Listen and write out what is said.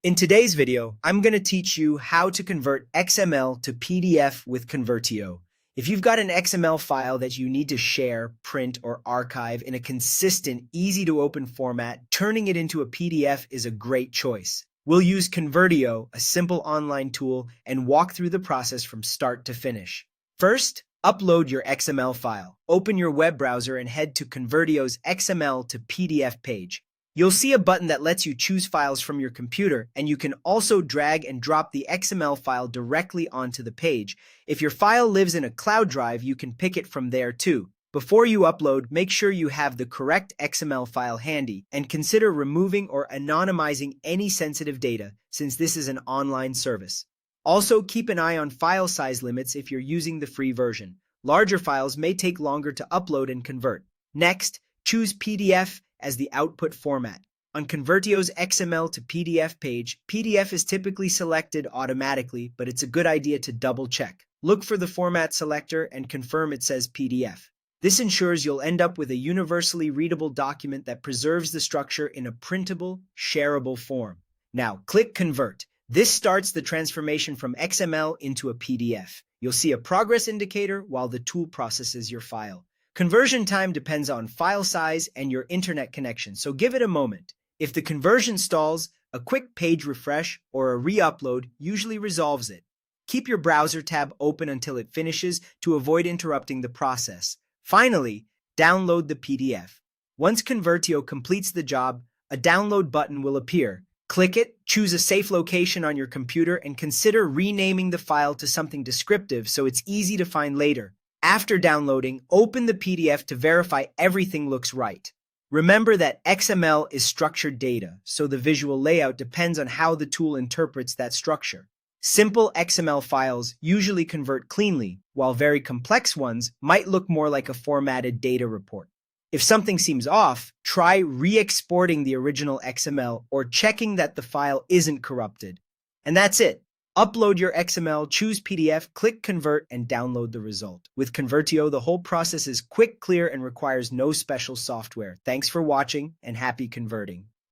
In today's video, I'm going to teach you how to convert XML to PDF with Convertio. If you've got an XML file that you need to share, print, or archive in a consistent, easy-to-open format, turning it into a PDF is a great choice. We'll use Convertio, a simple online tool, and walk through the process from start to finish. First, upload your XML file. Open your web browser and head to Convertio's XML to PDF page. You'll see a button that lets you choose files from your computer, and you can also drag and drop the XML file directly onto the page. If your file lives in a cloud drive, you can pick it from there too. Before you upload, make sure you have the correct XML file handy, and consider removing or anonymizing any sensitive data, since this is an online service. Also, keep an eye on file size limits if you're using the free version. Larger files may take longer to upload and convert. Next, choose PDF as the output format. On Convertio's XML to PDF page, PDF is typically selected automatically, but it's a good idea to double-check. Look for the format selector and confirm it says PDF. This ensures you'll end up with a universally readable document that preserves the structure in a printable, shareable form. Now, click Convert. This starts the transformation from XML into a PDF. You'll see a progress indicator while the tool processes your file. Conversion time depends on file size and your internet connection, so give it a moment. If the conversion stalls, a quick page refresh or a re-upload usually resolves it. Keep your browser tab open until it finishes to avoid interrupting the process. Finally, download the PDF. Once Convertio completes the job, a download button will appear. Click it, choose a safe location on your computer, and consider renaming the file to something descriptive so it's easy to find later. After downloading, open the PDF to verify everything looks right. Remember that XML is structured data, so the visual layout depends on how the tool interprets that structure. Simple XML files usually convert cleanly, while very complex ones might look more like a formatted data report. If something seems off, try re-exporting the original XML or checking that the file isn't corrupted. And that's it. Upload your XML, choose PDF, click Convert, and download the result. With Convertio, the whole process is quick, clear, and requires no special software. Thanks for watching, and happy converting.